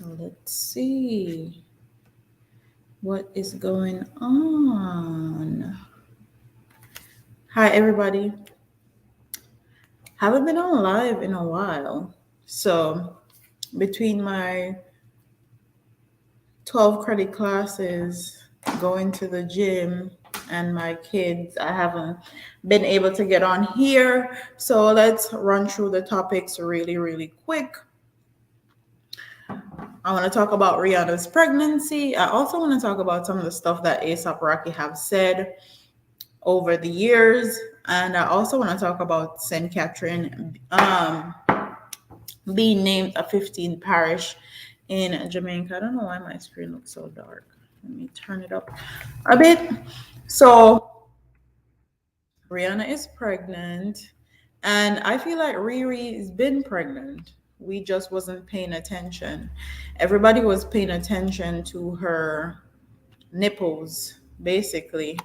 Let's see what is going on. Hi, everybody. Haven't been on live in a while. So, between my 12 credit classes, going to the gym, and my kids, I haven't been able to get on here. So, let's run through the topics really, really quick. I want to talk about Rihanna's pregnancy. I also want to talk about some of the stuff that ASAP Rocky have said over the years. And I also want to talk about St. Catherine being named a 15th parish in Jamaica. I don't know why my screen looks so dark. Let me turn it up a bit. So, Rihanna is pregnant, and I feel like Riri has been pregnant. We just wasn't paying attention. Everybody was paying attention to her nipples, basically,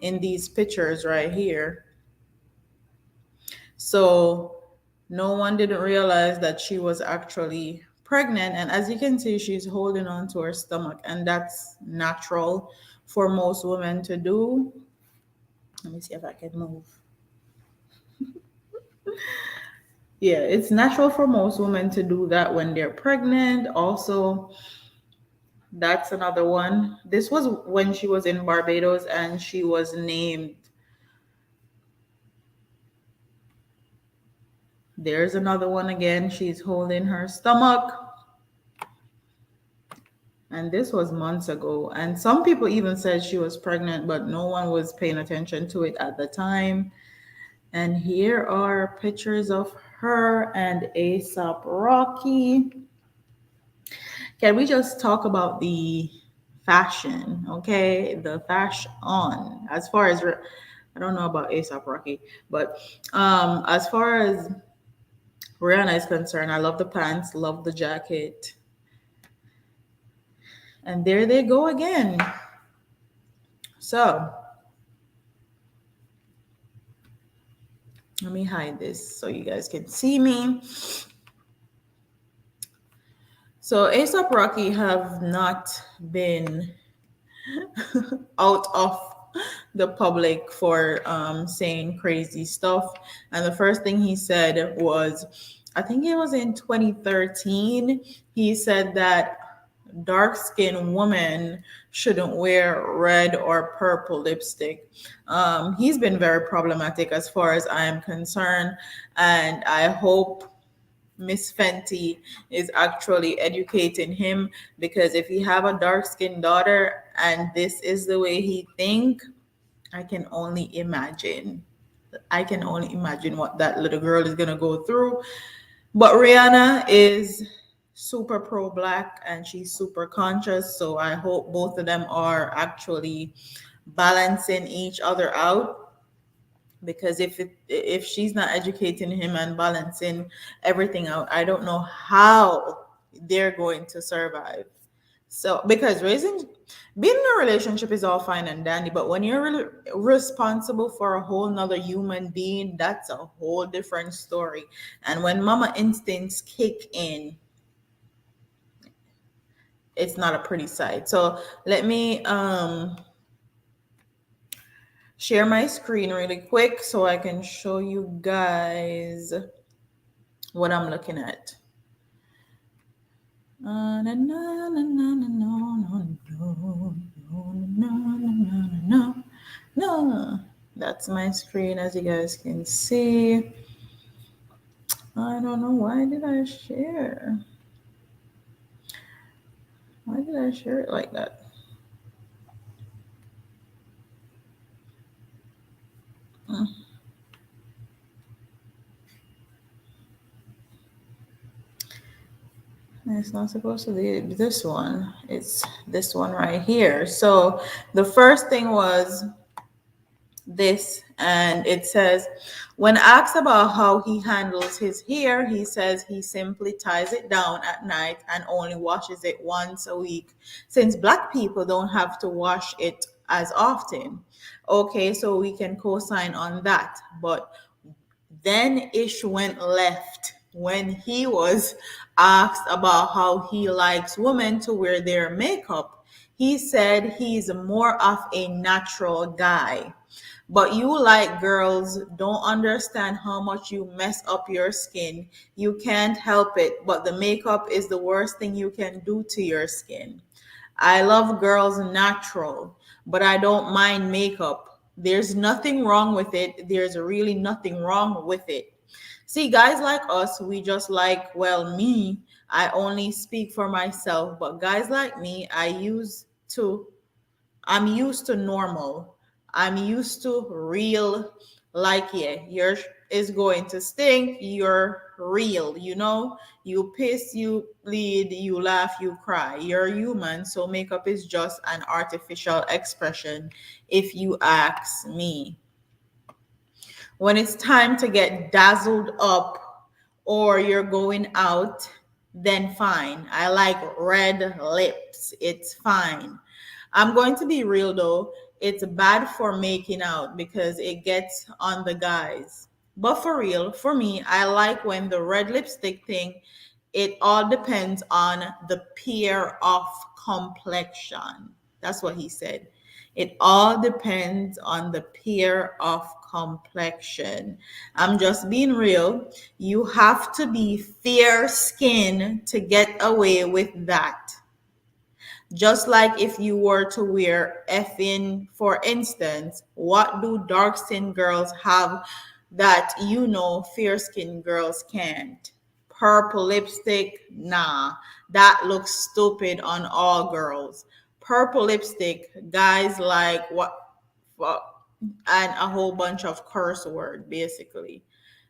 in these pictures right here. So no one didn't realize that she was actually pregnant. And as you can see, she's holding on to her stomach, and that's natural for most women to do. Let me see if I can move. Yeah, it's natural for most women to do that when they're pregnant. Also, that's another one. This was when she was in Barbados and she was named. There's another one again. She's holding her stomach. And this was months ago. And some people even said she was pregnant, but no one was paying attention to it at the time. And here are pictures of her and ASAP Rocky. Can we just talk about the fashion? Okay, the fashion. As far as I don't know about ASAP Rocky, but as far as Rihanna is concerned, I love the pants, love the jacket, and there they go again. So let me hide this so you guys can see me. So ASAP Rocky have not been out of the public for saying crazy stuff. And the first thing he said was, I think it was in 2013, he said that dark skinned women shouldn't wear red or purple lipstick. He's been very problematic as far as I am concerned. And I hope Miss Fenty is actually educating him, because if he have a dark skinned daughter and this is the way he think, I can only imagine. I can only imagine what that little girl is gonna go through. But Rihanna is super pro black and she's super conscious, so I hope both of them are actually balancing each other out, because if she's not educating him and balancing everything out, I don't know how they're going to survive. So because raising being in a relationship is all fine and dandy, but when you're really responsible for a whole nother human being, that's a whole different story. And when mama instincts kick in, it's not a pretty sight. So let me share my screen really quick so I can show you guys what I'm looking at. No, that's my screen, as you guys can see. I don't know, why did I share? Why did I share it like that? It's not supposed to be this one. It's this one right here. So the first thing was this, and it says, when asked about how he handles his hair, he says he simply ties it down at night and only washes it once a week, since black people don't have to wash it as often. Okay, so we can co-sign on that. But then Ish went left when he was asked about how he likes women to wear their makeup. He said he's more of a natural guy. But you like girls don't understand how much you mess up your skin. You can't help it, but the makeup is the worst thing you can do to your skin. I love girls natural, but I don't mind makeup. There's nothing wrong with it. There's really nothing wrong with it. See, guys like us, we just like, well, me, I only speak for myself, but guys like me, I'm used to normal. I'm used to real, like, yeah, yours is going to stink. You're real, you know? You piss, you bleed, you laugh, you cry. You're human, so makeup is just an artificial expression, if you ask me. When it's time to get dazzled up or you're going out, then fine. I like red lips. It's fine. I'm going to be real though. It's bad for making out because it gets on the guys. But for real, for me, I like when the red lipstick thing, it all depends on the peer of complexion. That's what he said. It all depends on the peer of complexion. I'm just being real. You have to be fair skinned to get away with that. Just like if you were to wear effing, for instance, what do dark skinned girls have that fair skinned girls can't? Purple lipstick? Nah, that looks stupid on all girls. Purple lipstick, guys like what? And a whole bunch of curse word, basically.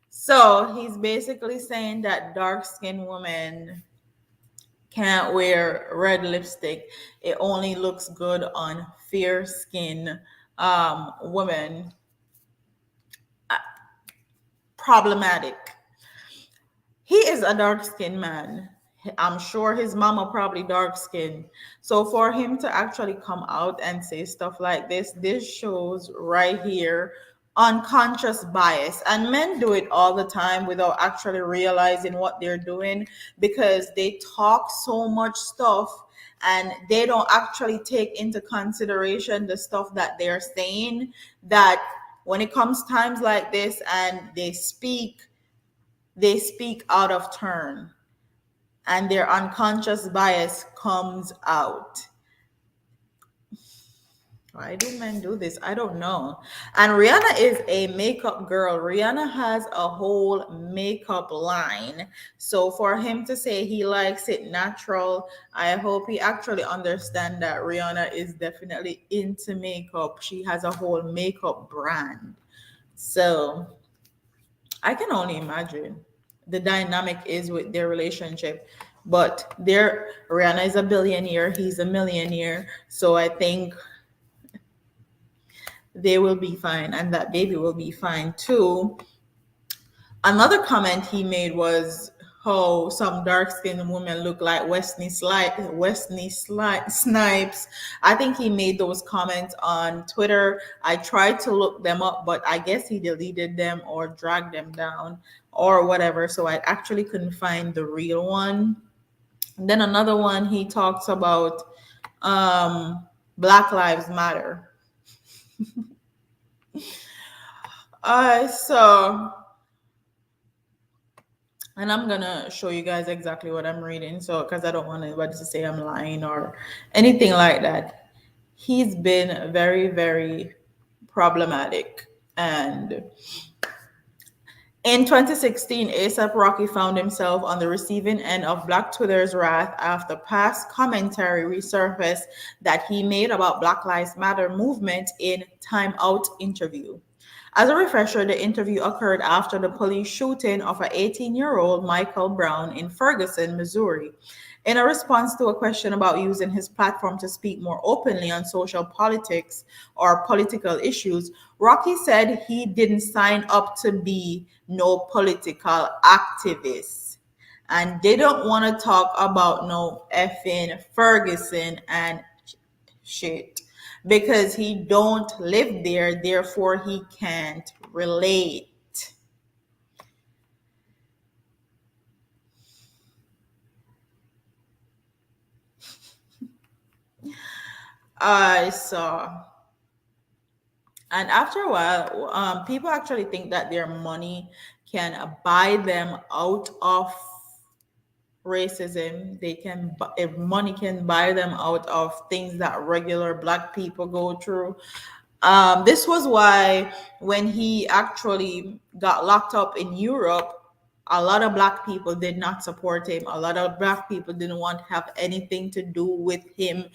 So he's basically saying that dark skinned women can't wear red lipstick. It only looks good on fair skin women. Problematic. He is a dark skinned man. I'm sure his mama probably dark skinned. So for him to actually come out and say stuff like this shows right here unconscious bias. And men do it all the time without actually realizing what they're doing because they talk so much stuff and they don't actually take into consideration the stuff that they're saying, that when it comes times like this and they speak out of turn and their unconscious bias comes out. Why do men do this? I don't know. And Rihanna is a makeup girl. Rihanna has a whole makeup line. So for him to say he likes it natural, I hope he actually understand that Rihanna is definitely into makeup. She has a whole makeup brand. So I can only imagine the dynamic is with their relationship. But Rihanna is a billionaire, he's a millionaire. So I think they will be fine and that baby will be fine too. Another comment he made was how some dark skinned women look like Snipes. I think he made those comments on Twitter. I tried to look them up, but I guess he deleted them or dragged them down or whatever. So I actually couldn't find the real one. And then another one, he talks about Black Lives Matter. So, and I'm gonna show you guys exactly what I'm reading, so because I don't want anybody to say I'm lying or anything like that. He's been very, very problematic. And in 2016, ASAP Rocky found himself on the receiving end of Black Twitter's wrath after past commentary resurfaced that he made about Black Lives Matter movement in Time Out interview. As a refresher, the interview occurred after the police shooting of an 18-year-old Michael Brown in Ferguson, Missouri. In a response to a question about using his platform to speak more openly on social politics or political issues, Rocky said he didn't sign up to be no political activist and they don't want to talk about no effing Ferguson and shit because he don't live there, therefore he can't relate. I saw. And after a while, people actually think that their money can buy them out of racism. They can, if money can buy them out of things that regular black people go through. This was why when he actually got locked up in Europe, a lot of black people did not support him. A lot of black people didn't want to have anything to do with him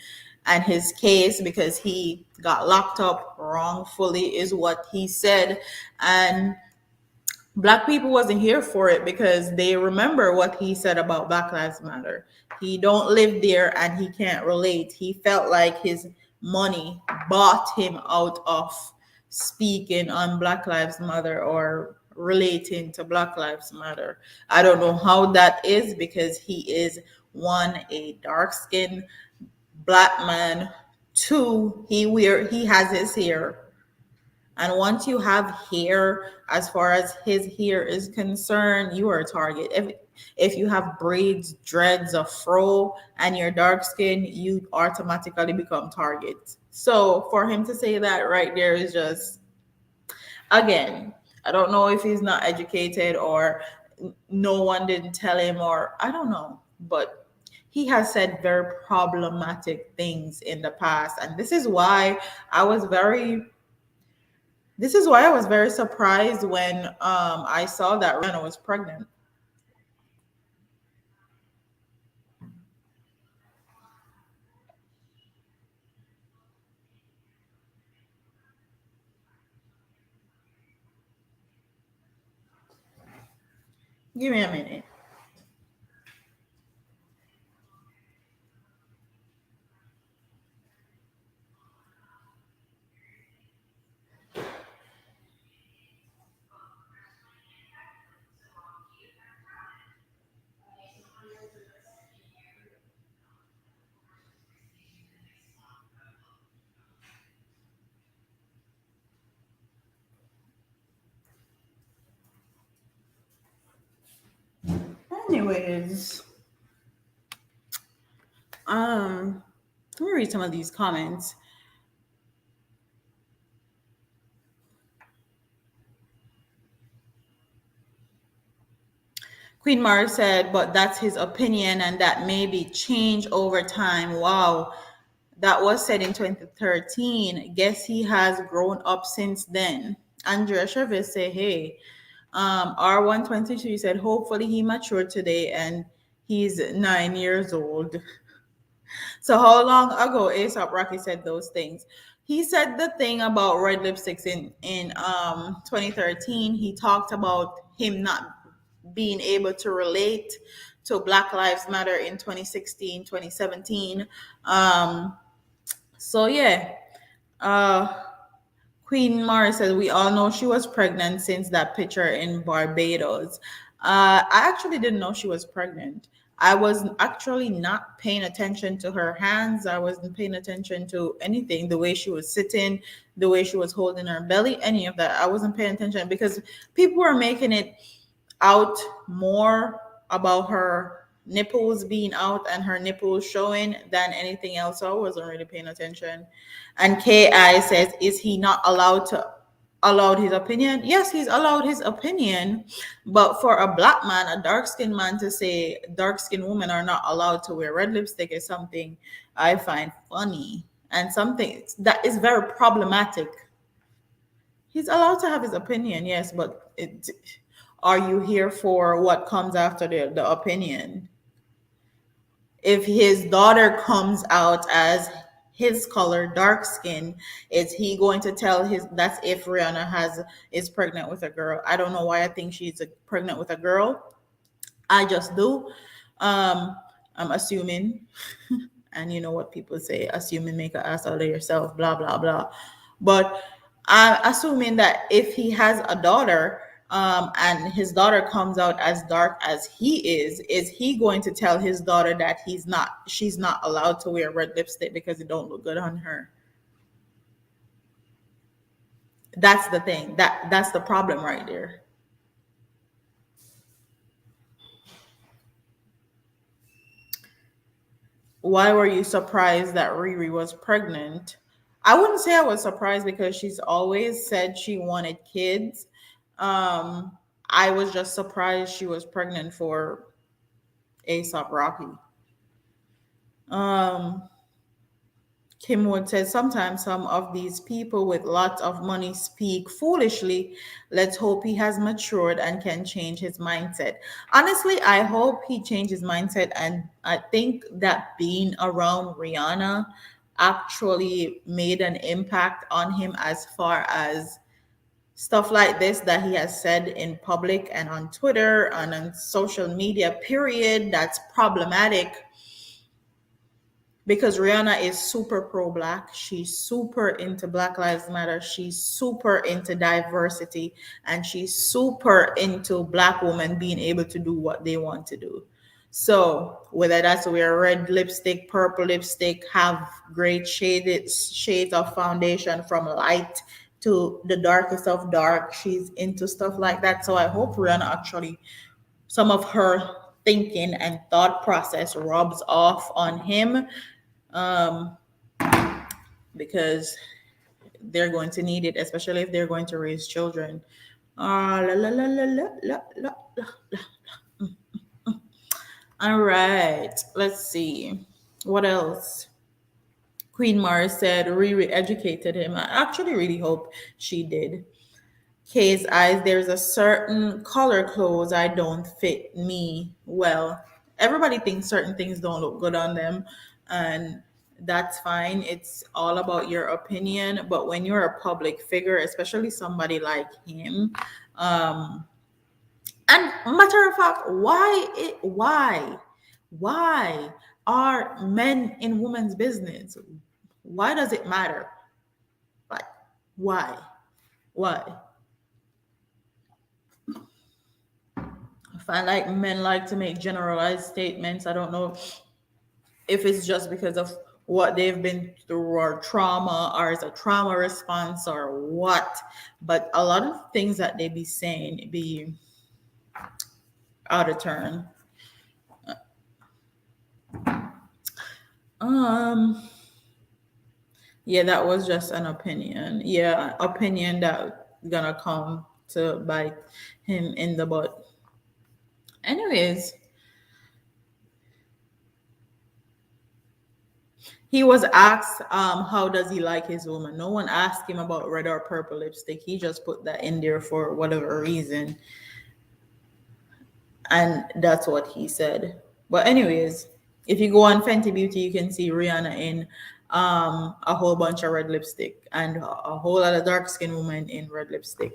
and his case because he got locked up wrongfully, is what he said. And black people wasn't here for it because they remember what he said about Black Lives Matter. He don't live there and he can't relate. He felt like his money bought him out of speaking on Black Lives Matter or relating to Black Lives Matter. I don't know how that is because he is, one, a dark skinned black man. Two, he has his hair, and once you have hair, as far as his hair is concerned, you are a target. If you have braids, dreads, a fro, and you're dark skinned, you automatically become target. So for him to say that right there is just, again, I don't know if he's not educated or no one didn't tell him, or I don't know, but he has said very problematic things in the past, and this is why I was very surprised when I saw that Rihanna was pregnant. Give me a minute. Anyways, let me read some of these comments. Queen Mara said, but that's his opinion and that may be changed over time. Wow. That was said in 2013. Guess he has grown up since then. Andrea Chavez said, hey, R123 said, hopefully he matured today and he's 9 years old. So how long ago ASAP Rocky said those things? He said the thing about red lipsticks in 2013. He talked about him not being able to relate to Black Lives Matter in 2016, 2017. So yeah. Uh Queen Mara says we all know she was pregnant since that picture in Barbados. I actually didn't know she was pregnant. I was actually not paying attention to her hands. I wasn't paying attention to anything, the way she was sitting, the way she was holding her belly, any of that. I wasn't paying attention because people were making it out more about her nipples being out and her nipples showing than anything else. So I wasn't really paying attention. And KI says, is he not allowed his opinion? Yes, he's allowed his opinion. But for a black man, a dark skinned man to say dark skinned women are not allowed to wear red lipstick is something I find funny and something that is very problematic. He's allowed to have his opinion, yes, but are you here for what comes after the opinion? If his daughter comes out as his color, dark skin, is he going to tell his, that's if Rihanna has is pregnant with a girl? I don't know why I think she's pregnant with a girl. I just do. I'm assuming, and you know what people say, assuming make an ass out of yourself, blah blah blah. But I'm assuming that if he has a daughter, and his daughter comes out as dark as he is he going to tell his daughter that she's not allowed to wear red lipstick because it don't look good on her? That's the thing. That's the problem right there. Why were you surprised that Riri was pregnant? I wouldn't say I was surprised because she's always said she wanted kids. Um, I was just surprised she was pregnant for ASAP Rocky. Um, Kim Wood says sometimes some of these people with lots of money speak foolishly. Let's hope he has matured and can change his mindset. Honestly, I hope he changes mindset, and I think that being around Rihanna actually made an impact on him as far as stuff like this that he has said in public and on Twitter and on social media, period, that's problematic because Rihanna is super pro black. She's super into Black Lives Matter. She's super into diversity and she's super into black women being able to do what they want to do. So whether that's wear red lipstick, purple lipstick, have great shades of foundation from light to the darkest of dark, she's into stuff like that. So I hope Rihanna actually some of her thinking and thought process rubs off on him, um, because they're going to need it, especially if they're going to raise children. La, la, la, la, la, la, la, la. All right, let's see. What else? Queen Mars said Riri educated him. I actually really hope she did. Kay's eyes, there's a certain color clothes I don't fit me well. Everybody thinks certain things don't look good on them, and that's fine. It's all about your opinion. But when you're a public figure, especially somebody like him, um, and matter of fact, why are men in women's business? Why does it matter? Like, why? Why? I find like men like to make generalized statements. I don't know if it's just because of what they've been through or trauma or is a trauma response or what. But a lot of things that they be saying be out of turn. Um yeah, that was just an opinion. Yeah, opinion that gonna come to bite him in the butt. Anyways, he was asked, how does he like his woman? No one asked him about red or purple lipstick. He just put that in there for whatever reason. And that's what he said. But anyways, if you go on Fenty Beauty, you can see Rihanna in a whole bunch of red lipstick and a whole lot of dark skinned women in red lipstick.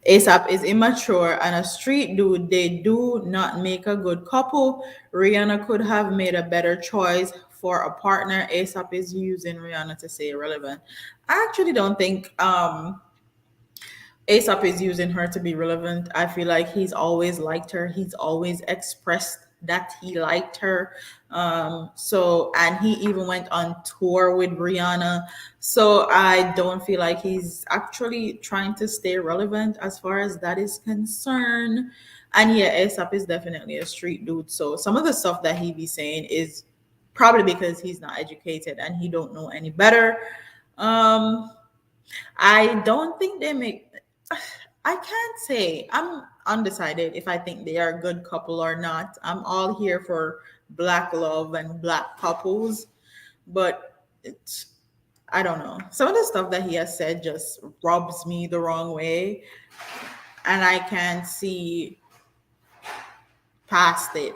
ASAP is immature and a street dude. They do not make a good couple. Rihanna could have made a better choice for a partner. ASAP is using Rihanna to stay relevant. I actually don't think ASAP is using her to be relevant. I feel like he's always liked her. He's always expressed that he liked her. And he even went on tour with Rihanna. So I don't feel like he's actually trying to stay relevant as far as that is concerned. And yeah, ASAP is definitely a street dude. So some of the stuff that he be saying is probably because he's not educated and he don't know any better. Um, I don't think they make. I can't say. I'm undecided if I think they are a good couple or not. I'm all here for black love and black couples, but it's, I don't know. Some of the stuff that he has said just rubs me the wrong way, and I can't see past it.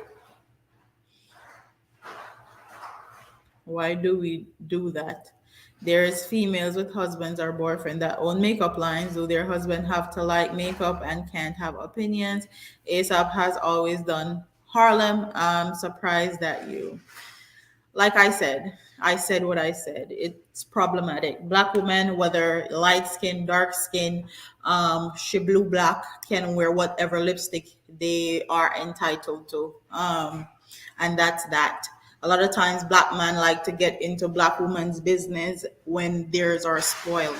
Why do we do that? There's females with husbands or boyfriend that own makeup lines. Do their husband have to like makeup and can't have opinions? ASAP has always done Harlem. I'm surprised at you. Like I said what I said. It's problematic. Black women, whether light skin, dark skin, she blue black, can wear whatever lipstick they are entitled to. And that's that. A lot of times black men like to get into black women's business when theirs are spoiling.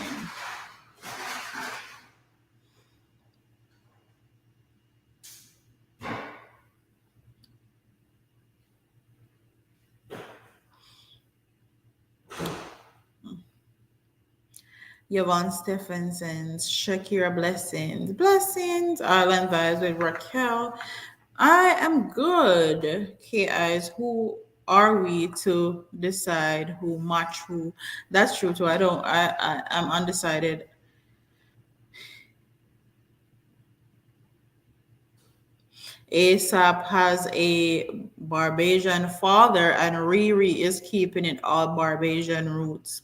Yvonne Stephenson's Shakira Blessings. Blessings. Island Vibes with Raquel. I am good. KIs, who are we to decide who match who? That's true too. I'm undecided. ASAP has a Barbadian father, and Riri is keeping it all Barbadian roots.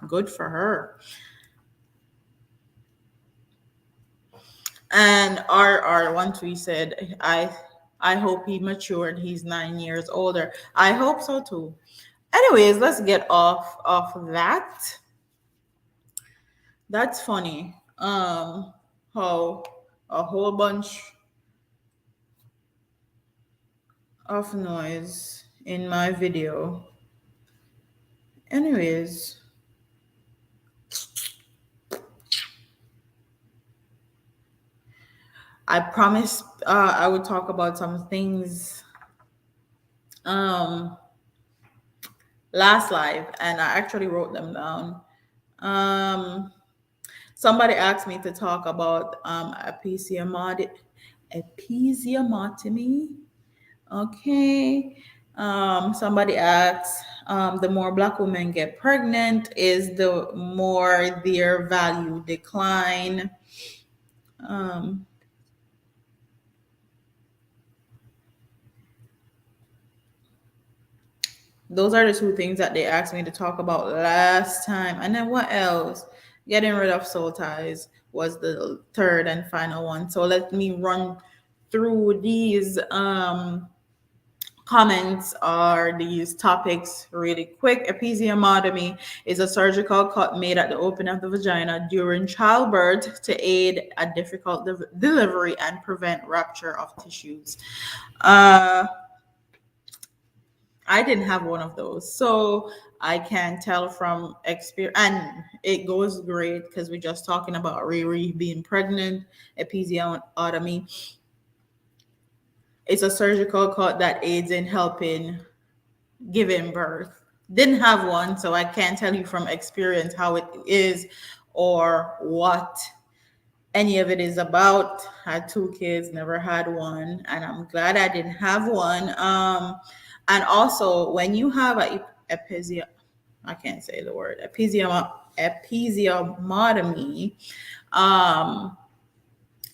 Good for her. And R one tweet said, I hope he matured. He's 9 years older. I hope so too. Anyways, let's get off of that. That's funny. How a whole bunch of noise in my video. Anyways, I promised I would talk about some things um last live, and I actually wrote them down. Um, Somebody asked me to talk about episiotomy. Okay. Somebody asks, the more black women get pregnant, is the more their value decline. Um, those are the two things that they asked me to talk about last time. And then what else? Getting rid of soul ties was the third and final one. So let me run through these comments are these topics really quick. Episiotomy is a surgical cut made at the opening of the vagina during childbirth to aid a difficult delivery and prevent rupture of tissues. Uh, I didn't have one of those, so I can tell from experience, and it goes great because we're just talking about Riri being pregnant. Episiotomy, it's a surgical cut that aids in helping giving birth. Didn't have one, so I can't tell you from experience how it is or what any of it is about. Had two kids, never had one, and I'm glad I didn't have one. And also, when you have a episio, I can't say the word episiotomy. Um,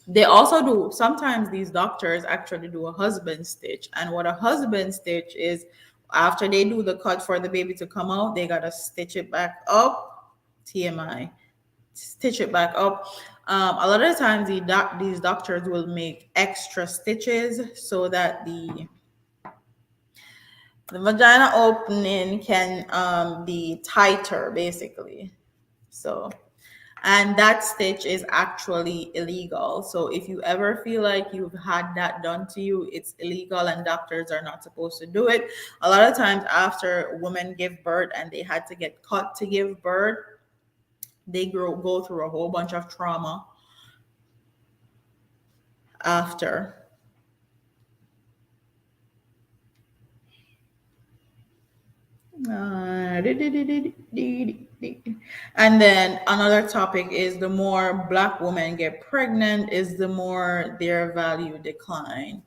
they also do, sometimes these doctors actually do a husband stitch. And what a husband stitch is, after they do the cut for the baby to come out, they gotta stitch it back up. TMI, stitch it back up. A lot of times these doctors will make extra stitches so that the vagina opening can be tighter, basically. So, and that stitch is actually illegal. So if you ever feel like you've had that done to you, it's illegal and doctors are not supposed to do it. A lot of times after women give birth and they had to get cut to give birth, they go through a whole bunch of trauma after. And then another topic is, the more black women get pregnant, is the more their value decline.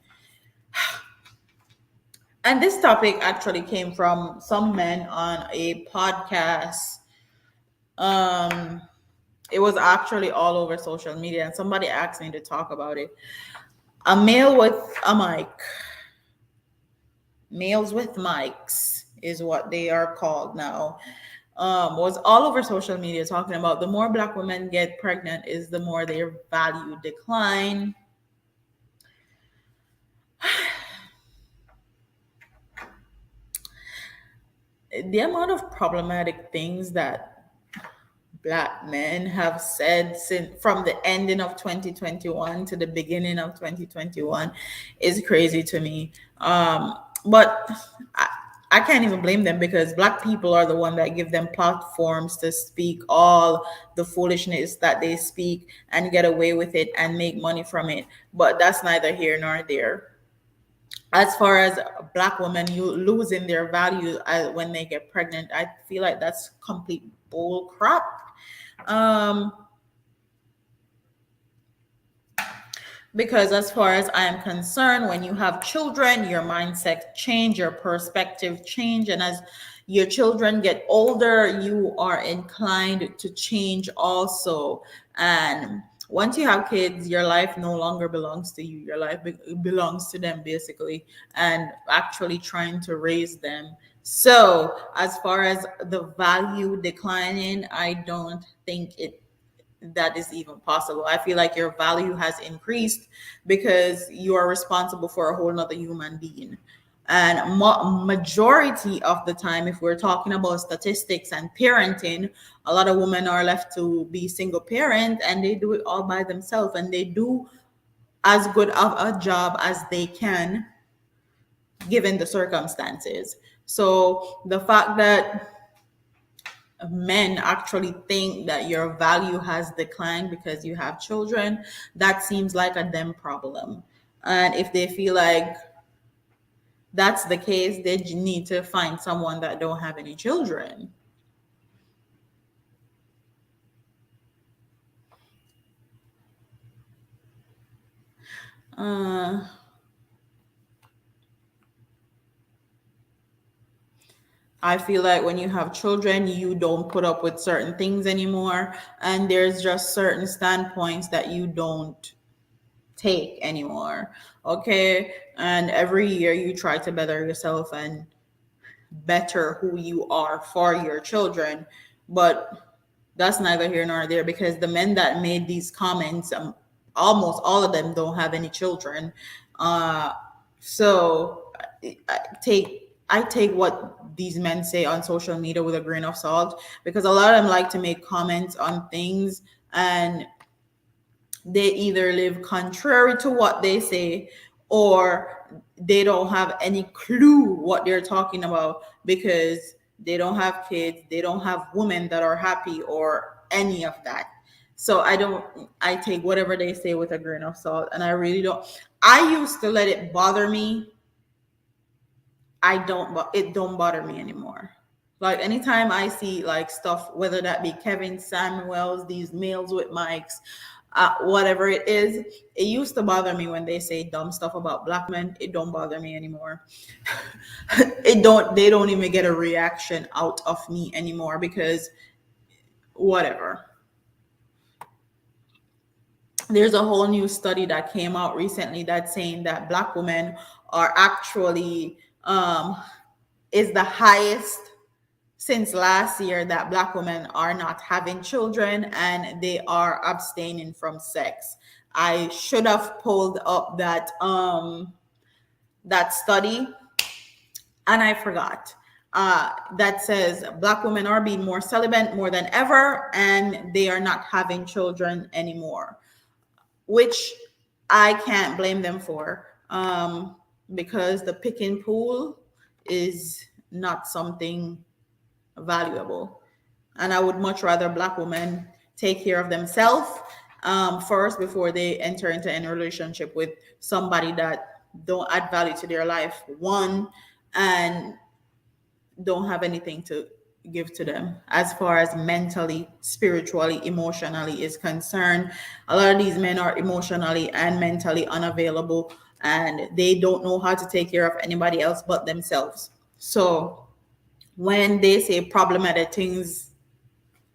And this topic actually came from some men on a podcast. Um, it was actually all over social media, and somebody asked me to talk about it. A male with a mic, males with mics is what they are called now. Was all over social media talking about, the more black women get pregnant is the more their value decline. The amount of problematic things that black men have said since from the ending of 2021 to the beginning of 2021 is crazy to me. But I can't even blame them, because black people are the one that give them platforms to speak all the foolishness that they speak and get away with it and make money from it. But that's neither here nor there. As far as black women you losing their value when they get pregnant, I feel like that's complete bull crap. Um, because as far as I am concerned, when you have children, your mindset change, your perspective change, and as your children get older, you are inclined to change also. And once you have kids, your life no longer belongs to you. Your life belongs to them, basically, and actually trying to raise them. So as far as the value declining, I don't think that is even possible. I feel like your value has increased because you are responsible for a whole nother human being. And majority of the time, if we're talking about statistics and parenting, a lot of women are left to be single parent, and they do it all by themselves, and they do as good of a job as they can given the circumstances. So the fact that men actually think that your value has declined because you have children, that seems like a them problem. And if they feel like that's the case, they need to find someone that don't have any children. uh I feel like when you have children, you don't put up with certain things anymore, and there's just certain standpoints that you don't take anymore. Okay, and every year you try to better yourself and better who you are for your children. But that's neither here nor there, because the men that made these comments, almost all of them don't have any children. uh so I take what these men say on social media with a grain of salt, because a lot of them like to make comments on things, and they either live contrary to what they say, or they don't have any clue what they're talking about, because they don't have kids, they don't have women that are happy, or any of that. So I take whatever they say with a grain of salt, and I really don't. I used to let it bother me. I don't, but it don't bother me anymore. Like anytime I see like stuff, whether that be Kevin Samuels, these males with mics, whatever it is, it used to bother me when they say dumb stuff about black men. It don't bother me anymore. It don't. They don't even get a reaction out of me anymore, because whatever. There's a whole new study that came out recently that's saying that black women are actually is the highest since last year, that black women are not having children and they are abstaining from sex. I should have pulled up that study, and I forgot. That says black women are being more celibate more than ever, and they are not having children anymore, which I can't blame them for, because the picking pool is not something valuable. And I would much rather black women take care of themselves first before they enter into any relationship with somebody that don't add value to their life, one, and don't have anything to give to them as far as mentally, spiritually, emotionally is concerned. A lot of these men are emotionally and mentally unavailable, and they don't know how to take care of anybody else but themselves. So when they say problematic things,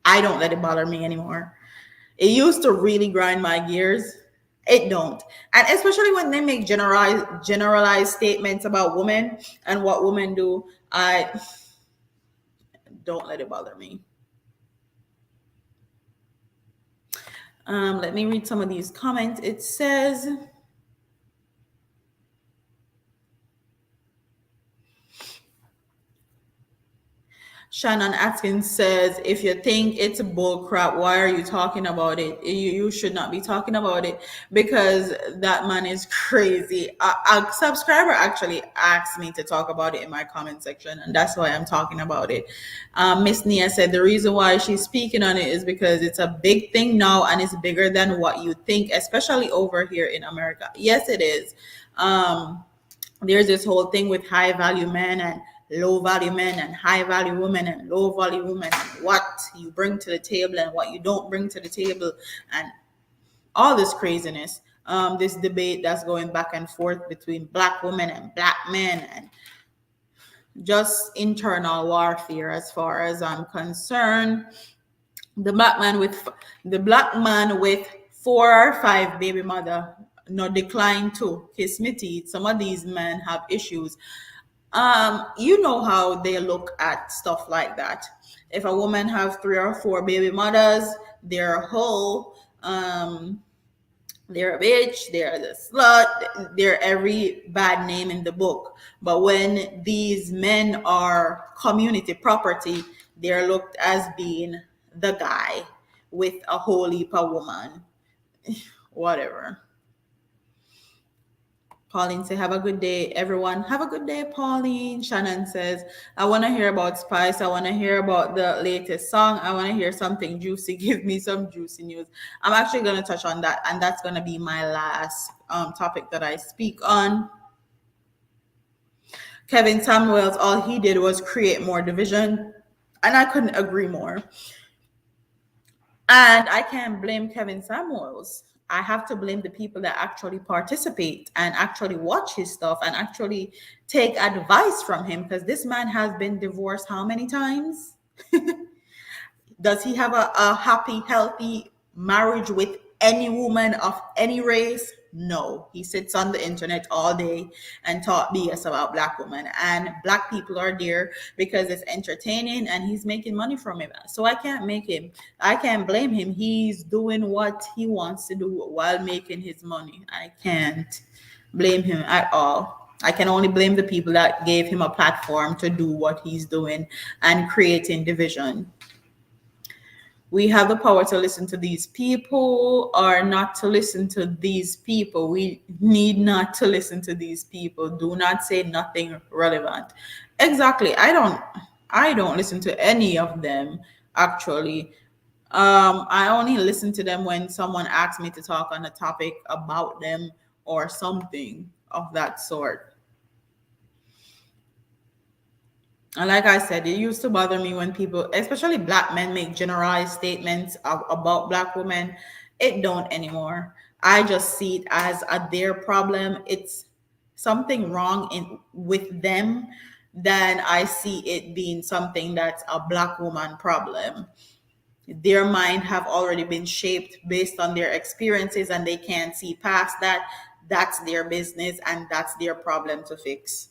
I don't let it bother me anymore. It used to really grind my gears. It don't. And especially when they make generalized statements about women and what women do, I don't let it bother me. Let me read some of these comments. It says, Shannon Atkins says, if you think it's bull crap, why are you talking about it? You should not be talking about it, because that man is crazy. A subscriber actually asked me to talk about it in my comment section, and that's why I'm talking about it. Miss Nia said the reason why she's speaking on it is because it's a big thing now, and it's bigger than what you think, especially over here in America. Yes, it is. There's this whole thing with high value men, and low value men and high value women and low value women, and what you bring to the table and what you don't bring to the table, and all this craziness. This debate that's going back and forth between black women and black men, and just internal warfare as far as I'm concerned. The black man with the black man with 4 or 5 baby mother, no decline to kiss me teeth. Some of these men have issues. You know how they look at stuff like that. If a woman have 3 or 4 baby mothers, they're a whole they're a bitch, they're the slut, they're every bad name in the book. But when these men are community property, they're looked as being the guy with a whole heap of woman. Whatever. Pauline say, have a good day, everyone. Have a good day, Pauline. Shannon says, I want to hear about Spice. I want to hear about the latest song. I want to hear something juicy. Give me some juicy news. I'm actually going to touch on that, and that's going to be my last topic that I speak on. Kevin Samuels, all he did was create more division, and I couldn't agree more. And I can't blame Kevin Samuels. I have to blame the people that actually participate and actually watch his stuff and actually take advice from him, because this man has been divorced how many times? Does he have a happy, healthy marriage with any woman of any race? No. He sits on the internet all day and talk BS about black women. And black people are there because it's entertaining and he's making money from it. So I can't blame him. He's doing what he wants to do while making his money. I can't blame him at all. I can only blame the people that gave him a platform to do what he's doing and creating division. We have the power to listen to these people or not to listen to these people. We need not to listen to these people. Do not say nothing relevant. Exactly. I don't listen to any of them actually. I only listen to them when someone asks me to talk on a topic about them or something of that sort. And like I said, it used to bother me when people, especially black men, make generalized statements about black women. It don't anymore. I just see it as their problem. It's something wrong with them than I see it being something that's a black woman problem. Their mind have already been shaped based on their experiences and they can't see past that. That's their business and that's their problem to fix.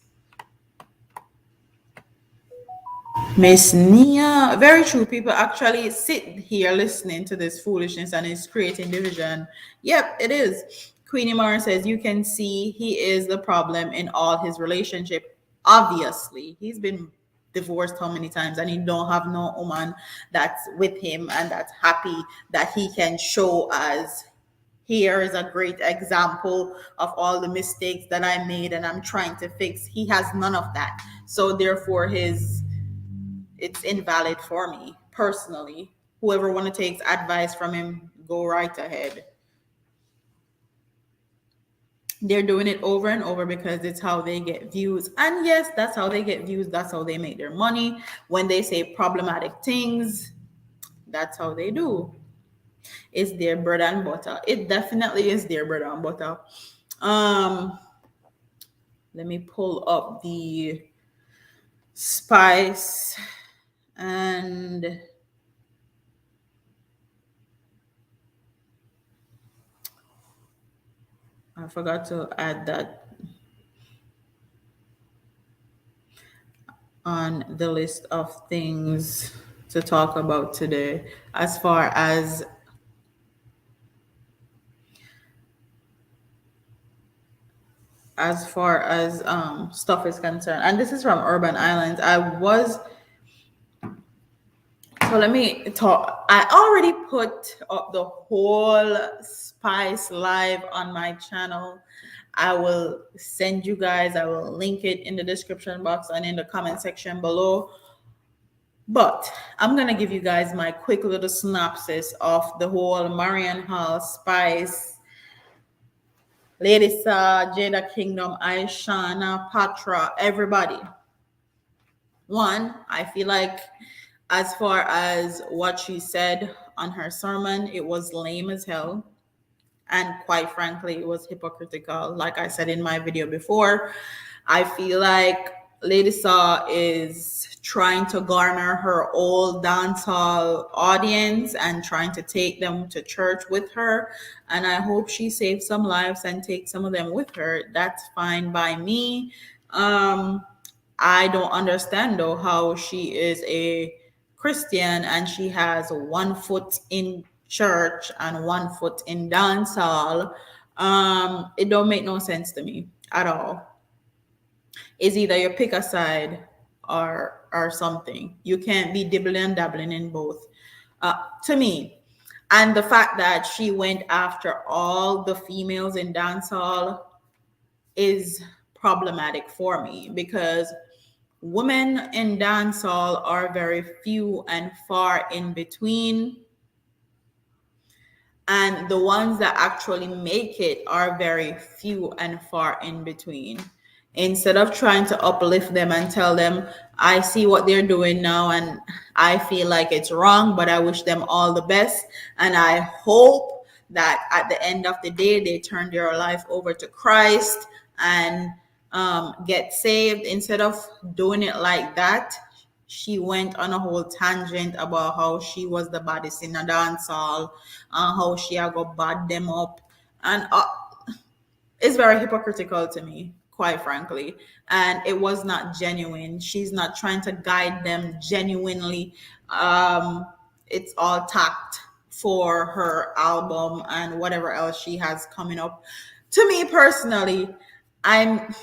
Miss Nia, very true. People actually sit here listening to this foolishness and it's creating division. Yep, it is. Queenie Mara says you can see he is the problem in all his relationship. Obviously, he's been divorced how many times and he don't have no woman that's with him and that's happy that he can show as here is a great example of all the mistakes that I made and I'm trying to fix. He has none of that. So therefore it's invalid for me personally. Whoever want to take advice from him, go right ahead. They're doing it over and over because it's how they get views. And yes, that's how they get views. That's how they make their money. When they say problematic things, that's how they do. It's their bread and butter. It definitely is their bread and butter. Let me pull up the Spice and I forgot to add that on the list of things to talk about today as stuff is concerned. And this is from Urban Islands. So let me talk. I already put up the whole Spice live on my channel. I will send you guys, I will link it in the description box and in the comment section below. But I'm going to give you guys my quick little synopsis of the whole Marion Hall, Spice, Lady Sa, Jada Kingdom, Aishana, Patra, everybody. One, I feel like as far as what she said on her sermon, it was lame as hell. And quite frankly, it was hypocritical. Like I said in my video before, I feel like Lady Saw is trying to garner her old dancehall audience and trying to take them to church with her. And I hope she saves some lives and takes some of them with her. That's fine by me. Um, I don't understand though how she is a Christian and she has one foot in church and one foot in dancehall. It don't make no sense to me at all. It's either you pick a side or something. You can't be dibbling and dabbling in both. To me, and the fact that she went after all the females in dancehall is problematic for me because women in dancehall are very few and far in between, and the ones that actually make it are very few and far in between. Instead of trying to uplift them and tell them, I see what they're doing now and I feel like it's wrong, but I wish them all the best. And I hope that at the end of the day, they turn their life over to Christ and get saved. Instead of doing it like that, she went on a whole tangent about how she was the baddest in a dance hall and how she had go bad them up. And it's very hypocritical to me, quite frankly. And it was not genuine. She's not trying to guide them genuinely. It's all tact for her album and whatever else she has coming up. To me personally, I'm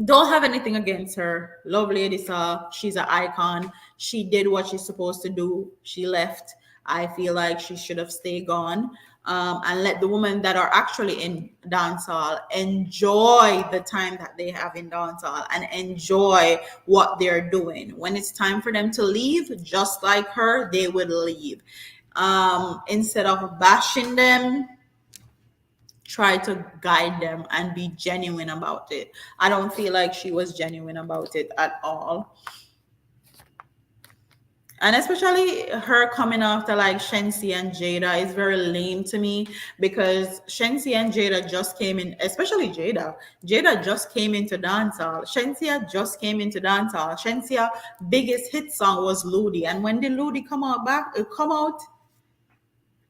don't have anything against her. Love Lady Saw. She's an icon. She did what she's supposed to do. She left. I feel like she should have stayed gone. And let the women that are actually in dancehall enjoy the time that they have in dancehall and enjoy what they're doing. When it's time for them to leave, just like her, they would leave. Instead of bashing them, try to guide them and be genuine about it. I don't feel like she was genuine about it at all. And especially her coming after like Shensi and Jada is very lame to me because Shensi and Jada just came in, especially Jada. Jada just came into dancehall. Shensia just came into dancehall. Shensia biggest hit song was Ludi. And when did Ludi come out?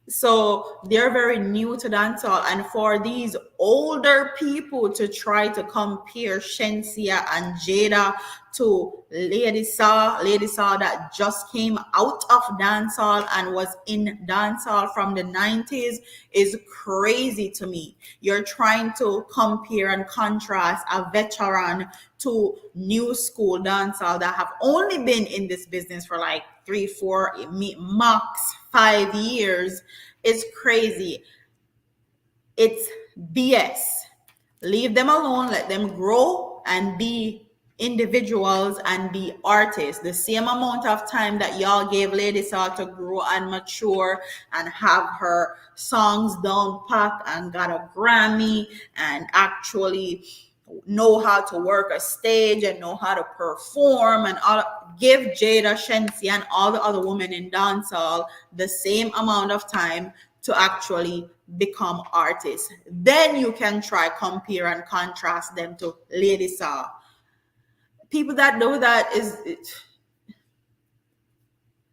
So they're very new to dancehall, and for these older people to try to compare Shensia and Jada to Lady Saw that just came out of dancehall and was in dancehall from the 90s is crazy to me. You're trying to compare and contrast a veteran to new school dancehall that have only been in this business for like 3, 4, max 5 years. Is crazy. It's BS. Leave them alone, let them grow and be individuals and be artists. The same amount of time that y'all gave Lady Saw to grow and mature and have her songs down pat and got a Grammy and actually know how to work a stage and know how to perform and all. Give Jada, Shensi, and all the other women in dancehall the same amount of time to actually become artists. Then you can try compare and contrast them to Lady Saw. People that do that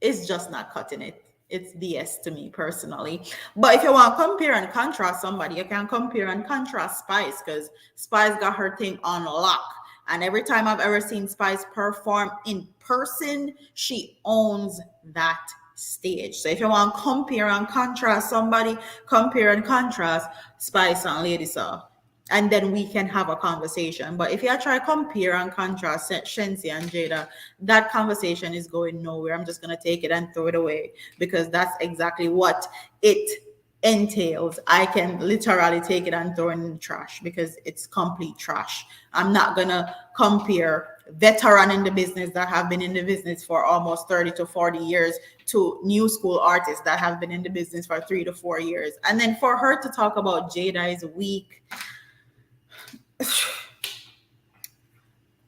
is just not cutting it. It's BS to me personally. But if you want to compare and contrast somebody, you can compare and contrast Spice because Spice got her thing on lock. And every time I've ever seen Spice perform in person, she owns that stage. So if you want to compare and contrast somebody, compare and contrast Spice and Lady Saw. And then we can have a conversation. But if you try compare and contrast Shensi and Jada, that conversation is going nowhere. I'm just gonna take it and throw it away because that's exactly what it entails. I can literally take it and throw it in the trash because it's complete trash. I'm not gonna compare veteran in the business that have been in the business for almost 30 to 40 years to new school artists that have been in the business for 3 to 4 years. And then for her to talk about Jada is weak.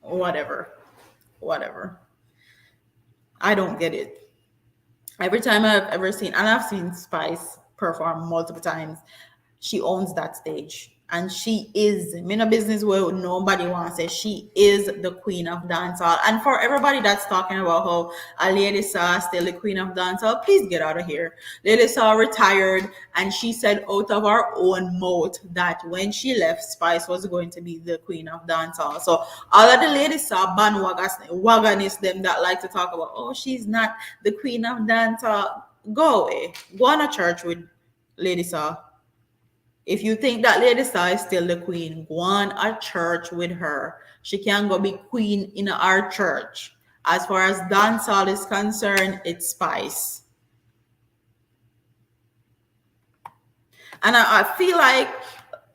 Whatever. I don't get it. Every time I've ever seen, and I've seen Spice perform multiple times, she owns that stage. And she is, me no business where nobody wants it. She is the queen of dancehall. And for everybody that's talking about how a Lady Saw is still the queen of dancehall, please get out of here. Lady Saw retired, and she said out of her own mouth that when she left, Spice was going to be the queen of dancehall. So all of the Lady Saw bandwagonists, them that like to talk about, oh, she's not the queen of dancehall, go away. Go on a church with Lady Saw. If you think that Lady Star is still the queen, go on a church with her. She can go be queen in our church. As far as dancehall is concerned, it's Spice. And I feel like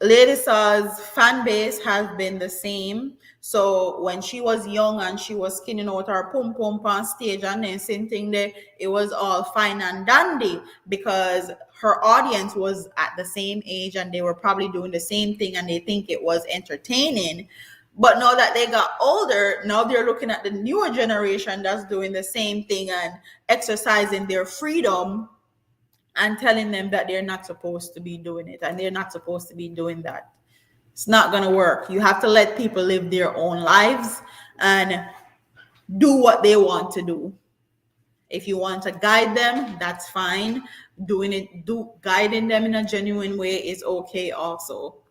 Lady Saw's fan base has been the same. So when she was young and she was skinning out her pum pum on stage and then same thing there, it was all fine and dandy because her audience was at the same age and they were probably doing the same thing and they think it was entertaining. But now that they got older, now they're looking at the newer generation that's doing the same thing and exercising their freedom and telling them that they're not supposed to be doing it and they're not supposed to be doing that. It's not going to work. You have to let people live their own lives and do what they want to do. If you want to guide them, that's fine. Guiding them in a genuine way is okay also.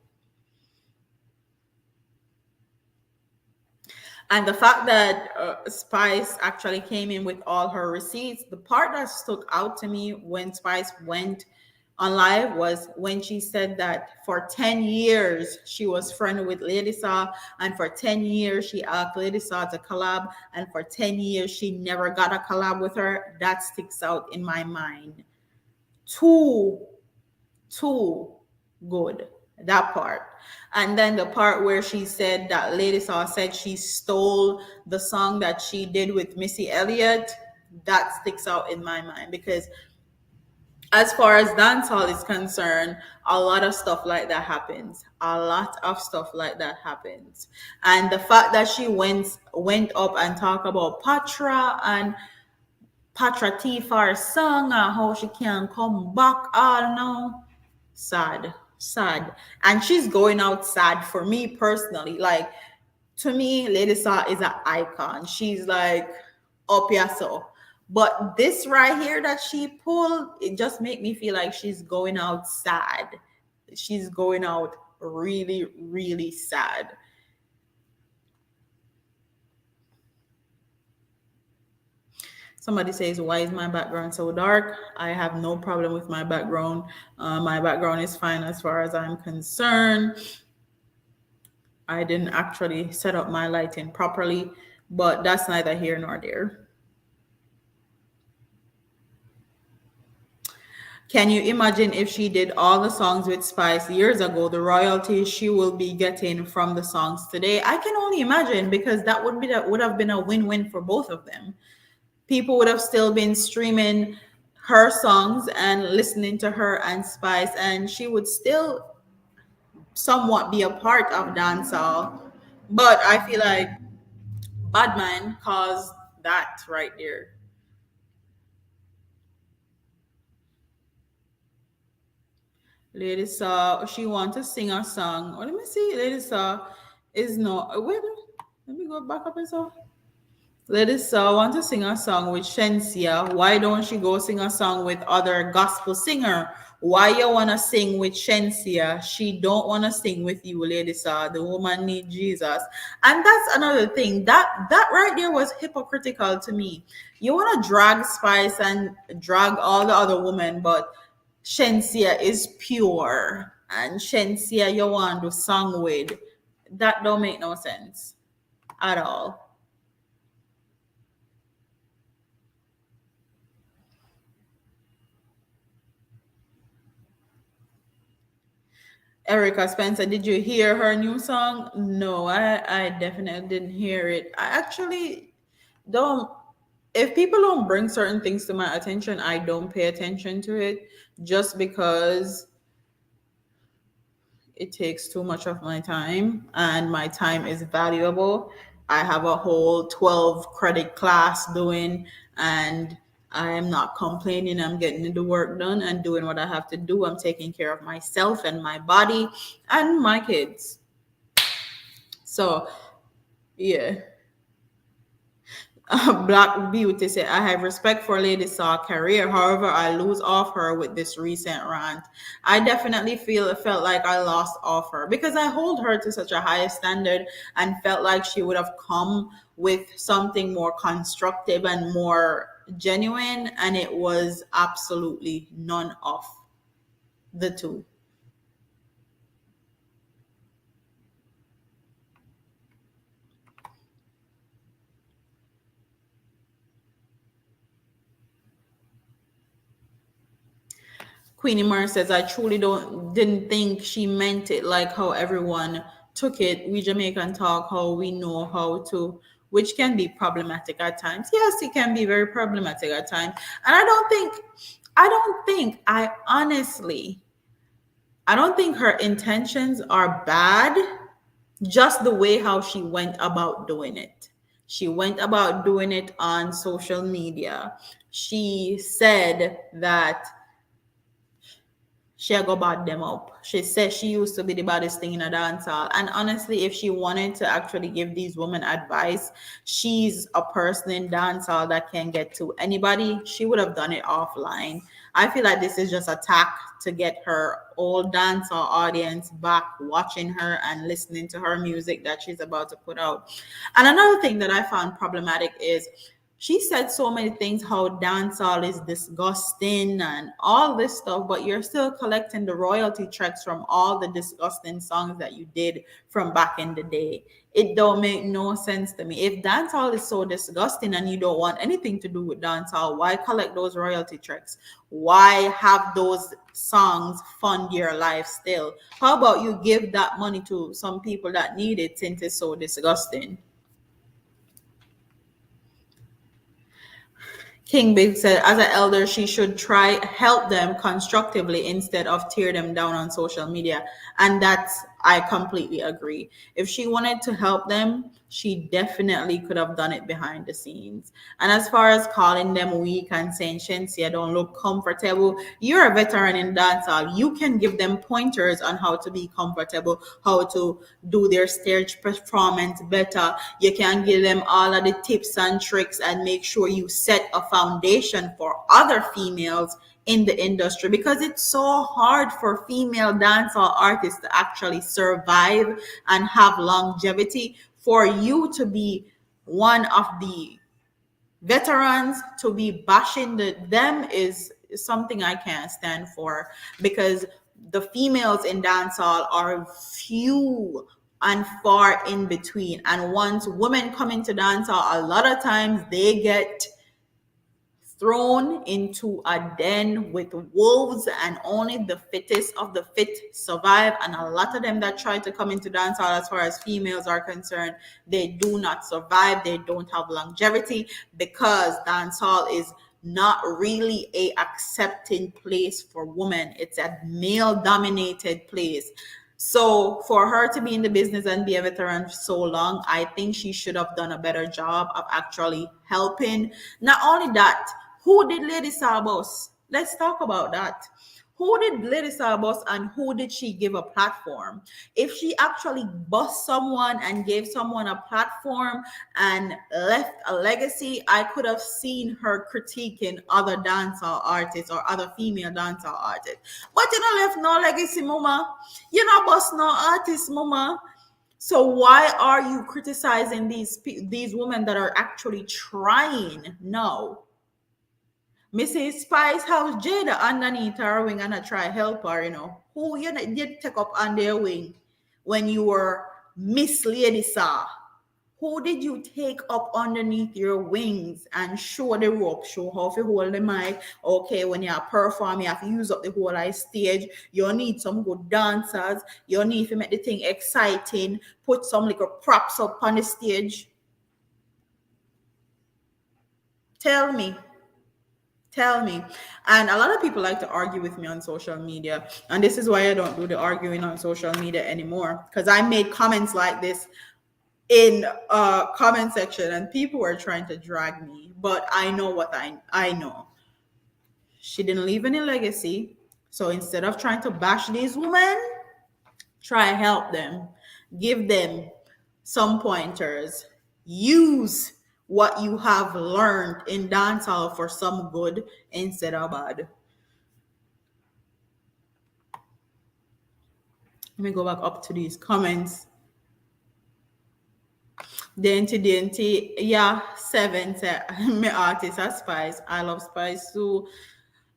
And the fact that Spice actually came in with all her receipts, the part that stuck out to me when Spice went on live was when she said that for 10 years she was friendly with Lady Saw, and for 10 years she asked Lady Saw to collab, and for 10 years she never got a collab with her. That sticks out in my mind. Too, too good. That part. And then the part where she said that Lady Saw said she stole the song that she did with Missy Elliott, that sticks out in my mind because as far as dancehall is concerned, a lot of stuff like that happens. A lot of stuff like that happens. And the fact that she went up and talked about Patra and Patra T for her song and how she can't come back all now. Sad. Sad. And she's going out sad for me personally. Like to me, Lady Saw is an icon. She's like up here so. But this right here that she pulled, it just make me feel like she's going out sad. She's going out really, really sad. Somebody says, why is my background so dark? I have no problem with my background. My background is fine as far as I'm concerned. I didn't actually set up my lighting properly, but that's neither here nor there. Can you imagine if she did all the songs with Spice years ago, the royalties she will be getting from the songs today? I can only imagine because that would have been a win-win for both of them. People would have still been streaming her songs and listening to her and Spice, and she would still somewhat be a part of dancehall. But I feel like Badman caused that right there. Lady Saw, she want to sing a song. Oh, let me see. Lady Saw is not. Wait, let me go back up and so. Lady Saw want to sing a song with Shensia. Why don't she go sing a song with other gospel singer? Why you wanna sing with Shensia? She don't wanna sing with you, Lady Saw. The woman need Jesus, and that's another thing. That right there was hypocritical to me. You wanna drag Spice and drag all the other women, but Shensia is pure, and Shensia you want to song with. That don't make no sense at all. Erica Spencer, did you hear her new song? No, I definitely didn't hear it. I actually don't. If people don't bring certain things to my attention, I don't pay attention to it just because it takes too much of my time and my time is valuable. I have a whole 12 credit class doing and I am not complaining. I'm getting the work done and doing what I have to do. I'm taking care of myself and my body and my kids. So, yeah. Black Beauty said, I have respect for Lady Saw career. However, I lose off her with this recent rant. I definitely feel it felt like I lost off her because I hold her to such a high standard and felt like she would have come with something more constructive and more genuine, and it was absolutely none of the two. Queenie Murray says, I truly didn't think she meant it like how everyone took it. We Jamaican talk how we know how to, which can be problematic at times. Yes, it can be very problematic at times. And I honestly, I don't think her intentions are bad, just the way how she went about doing it. She went about doing it on social media. She said that she go bad them up. She said she used to be the baddest thing in a dance hall. And honestly, if she wanted to actually give these women advice, she's a person in dance hall that can get to anybody. She would have done it offline. I feel like this is just a tack to get her old dance hall audience back watching her and listening to her music that she's about to put out. And another thing that I found problematic is she said so many things how dancehall is disgusting and all this stuff, but you're still collecting the royalty checks from all the disgusting songs that you did from back in the day. It don't make no sense to me. If dancehall is so disgusting and you don't want anything to do with dancehall, why collect those royalty checks? Why have those songs fund your life still? How about you give that money to some people that need it since it's so disgusting? King Big said, as an elder, she should try help them constructively instead of tear them down on social media. And that's I completely agree. If she wanted to help them, she definitely could have done it behind the scenes. And as far as calling them weak and saying Shensia don't look comfortable, you're a veteran in dancehall. You can give them pointers on how to be comfortable, how to do their stage performance better. You can give them all of the tips and tricks and make sure you set a foundation for other females in the industry because it's so hard for female dancehall artists to actually survive and have longevity. For you to be one of the veterans to be bashing them is something I can't stand for because the females in dancehall are few and far in between. And once women come into dancehall, a lot of times they get thrown into a den with wolves and only the fittest of the fit survive. And a lot of them that try to come into dancehall as far as females are concerned, they do not survive. They don't have longevity because dancehall is not really a accepting place for women. It's a male dominated place. So for her to be in the business and be a veteran for so long, I think she should have done a better job of actually helping. Not only that, who did Lady Sarbos? Let's talk about that. Who did Lady Sarbos and who did she give a platform? If she actually bust someone and gave someone a platform and left a legacy, I could have seen her critiquing other dancehall artists or other female dancehall artists. But you know, left no legacy, mama. You know, bust no artist, mama. So why are you criticizing these women that are actually trying? No. Mrs. Spice House Jada underneath her wing and I try help her, you know. Who you did take up on their wing when you were Miss Lady Saw? Who did you take up underneath your wings and show the rope, show how to hold the mic? Okay, when you perform, you have to use up the whole stage. You need some good dancers. You need to make the thing exciting. Put some little props up on the stage. Tell me. Tell me. And a lot of people like to argue with me on social media. And this is why I don't do the arguing on social media anymore. Because I made comments like this in comment section and people were trying to drag me. but I know what I know. She didn't leave any legacy. So instead of trying to bash these women, try help them, give them some pointers, use what you have learned in dancehall for some good instead of bad. Let me go back up to these comments. Dainty Dainty, yeah, seven say me artist as Spice. I love Spice too.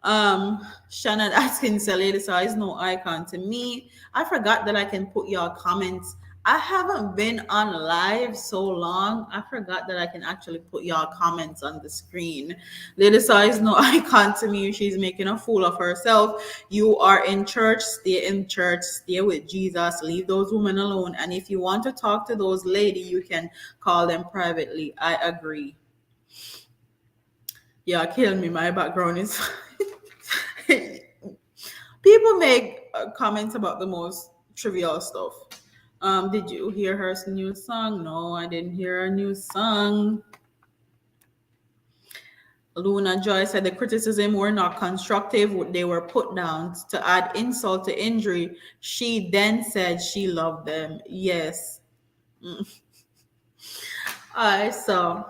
Shannon asking Lady so is no icon to me. I forgot that I can put your comments. I haven't been on live so long. I forgot that I can actually put your comments on the screen. Lady so is no icon to me. She's making a fool of herself. You are in church, stay in church, stay with Jesus, leave those women alone. And if you want to talk to those lady, you can call them privately. I agree. Yeah, kill me. My background is people make comments about the most trivial stuff. Did you hear her new song? No, I didn't hear her new song. Luna Joy said the criticism were not constructive. They were put down to add insult to injury. She then said she loved them. Yes. All right, so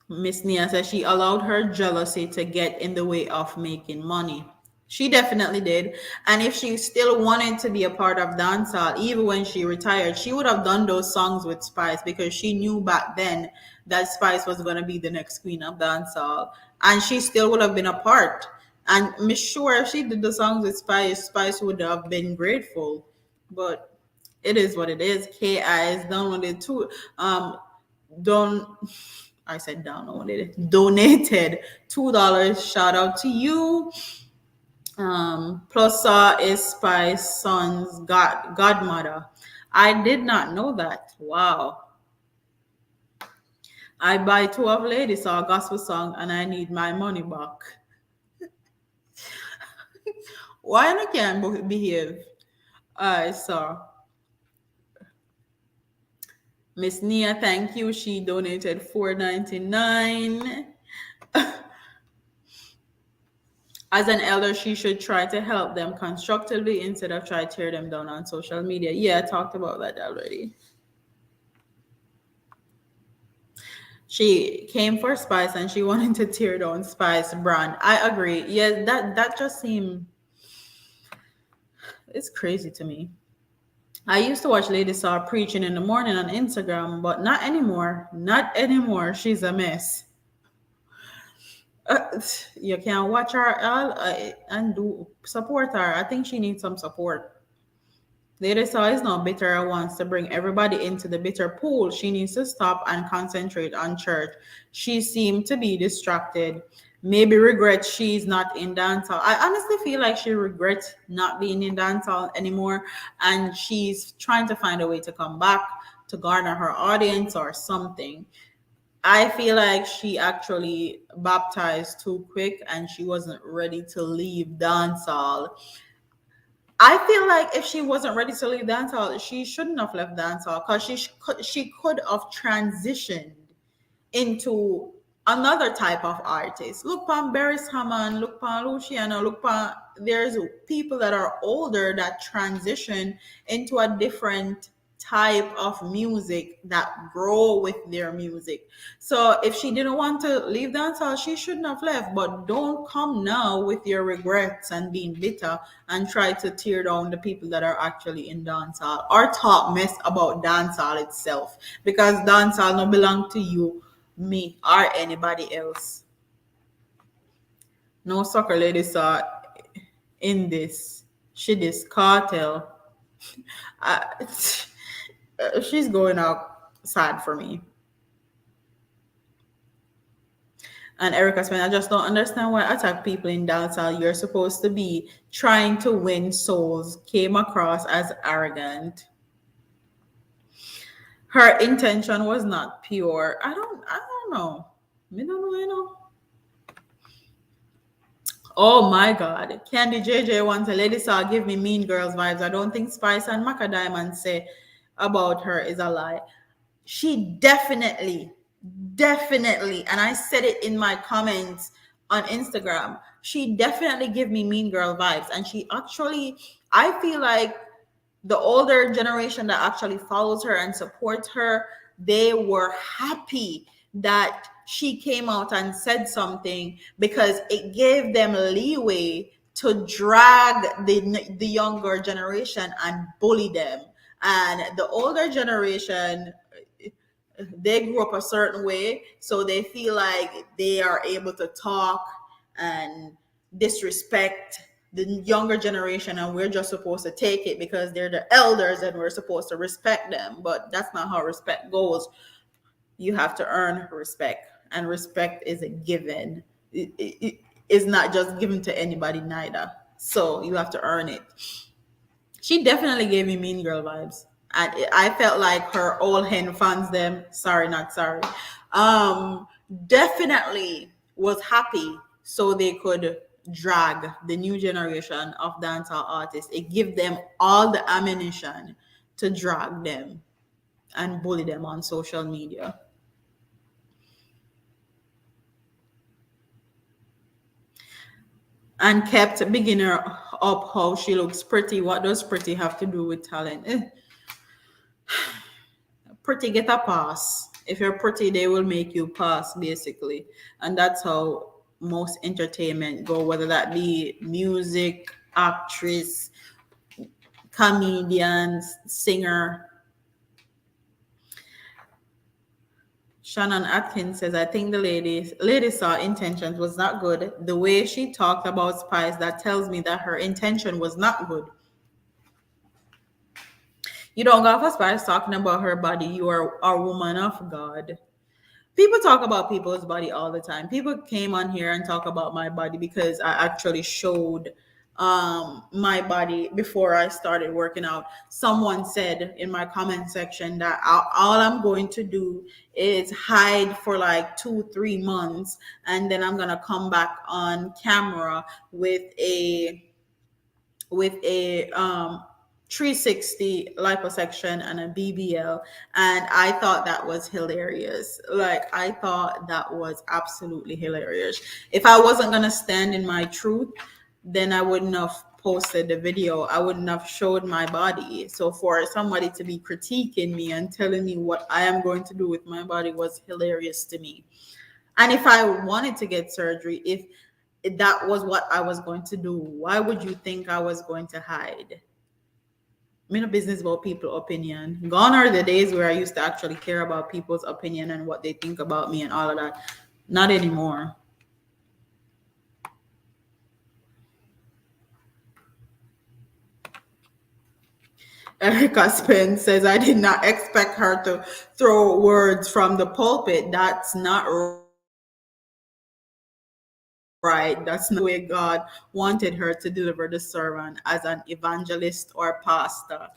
Miss Nia says she allowed her jealousy to get in the way of making money. She definitely did. And if she still wanted to be a part of dancehall, even when she retired, she would have done those songs with Spice because she knew back then that Spice was going to be the next queen of dancehall. And she still would have been a part. And I'm sure if she did the songs with Spice, Spice would have been grateful. But it is what it is. KI is downloaded too. Don't I said downloaded, donated $2. Shout out to you. Plus is Spice son's godmother. I did not know that. Wow. I buy two of Lady Saw gospel song and I need my money back. Why I can't behave? I saw Miss Nia, thank you. She donated $4.99. As an elder, she should try to help them constructively instead of try to tear them down on social media. Yeah, I talked about that already. She came for Spice and she wanted to tear down Spice brand. I agree. Yeah, that just seemed it's crazy to me. I used to watch Lady Saw preaching in the morning on Instagram, but not anymore. Not anymore. She's a mess. You can watch her and do support her. I think she needs some support. Lady Saw is not bitter and wants to bring everybody into the bitter pool. She needs to stop and concentrate on church. She seemed to be distracted. Maybe regrets she's not in dancehall. I honestly feel like she regrets not being in dancehall anymore, and she's trying to find a way to come back to garner her audience or something. I feel like she actually baptized too quick and she wasn't ready to leave dancehall. I feel like if she wasn't ready to leave dancehall, she shouldn't have left dancehall because she could have transitioned into another type of artist. Look on Barris Hammond, look on Luciano, look on there's people that are older that transition into a different type of music that grow with their music. So if she didn't want to leave dancehall, she shouldn't have left. But don't come now with your regrets and being bitter and try to tear down the people that are actually in dancehall or talk mess about dancehall itself because dancehall no belong to you, me, or anybody else. No soccer lady saw in this. She this cartel. I, she's going out sad for me. And Erica Spence, I just don't understand why attack people in dancehall. You're supposed to be trying to win souls. Came across as arrogant. Her intention was not pure. I don't know. I don't know, you know. Oh my God. Candy JJ wants a lady saw give me mean girls vibes. I don't think Spice and Maca Diamond say about her is a lie. She definitely, and I said it in my comments on Instagram, she definitely give me mean girl vibes. And she actually, I feel like the older generation that actually follows her and supports her, they were happy that she came out and said something, because it gave them leeway to drag the younger generation and bully them. And the older generation, they grew up a certain way, so they feel like they are able to talk and disrespect the younger generation, and we're just supposed to take it because they're the elders and we're supposed to respect them. But that's not how respect goes. You have to earn respect, and respect is a given. It is not just given to anybody neither, so you have to earn it. She definitely gave me mean girl vibes. And I felt like her old hen fans them. Sorry, not sorry. Um, Definitely was happy so they could drag the new generation of dancehall artists. It give them all the ammunition to drag them and bully them on social media. And kept bigging her up how she looks pretty. What does pretty have to do with talent? Pretty get a pass. If you're pretty, they will make you pass, basically. And that's how most entertainment go, whether that be music, actress, comedians, singer. Shannon Atkins says, I think the lady saw intentions was not good. The way she talked about spies, that tells me that her intention was not good. You don't go for spies talking about her body. You are a woman of God. People talk about people's body all the time. People came on here and talk about my body because I actually showed my body before I started working out. Someone said in my comment section that all I'm going to do is hide for like 2-3 months, and then I'm gonna come back on camera with a 360 liposuction and a BBL. And I thought that was hilarious. Like, I thought that was absolutely hilarious. If I wasn't going to stand in my truth, then I wouldn't have posted the video. I wouldn't have showed my body. So for somebody to be critiquing me and telling me what I am going to do with my body was hilarious to me. And if I wanted to get surgery, if that was what I was going to do, why would you think I was going to hide? I'm in a business about people's opinion. Gone are the days where I used to actually care about people's opinion and what they think about me and all of that. Not anymore. Erica Spence says, I did not expect her to throw words from the pulpit. That's not right. That's not the way God wanted her to deliver the sermon as an evangelist or pastor.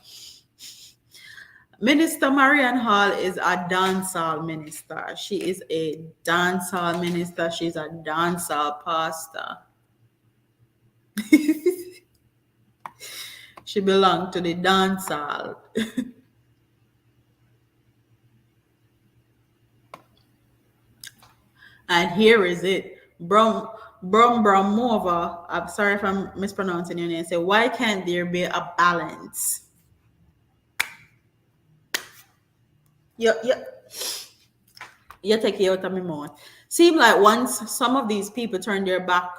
Minister Marion Hall is a dancehall minister. She is a dancehall minister. She's a dancehall pastor. She belonged to the dancehall. And here is it. Bromova, I'm sorry if I'm mispronouncing your name, say, why can't there be a balance? You, you take it out of my mouth. Seem like once some of these people turn their back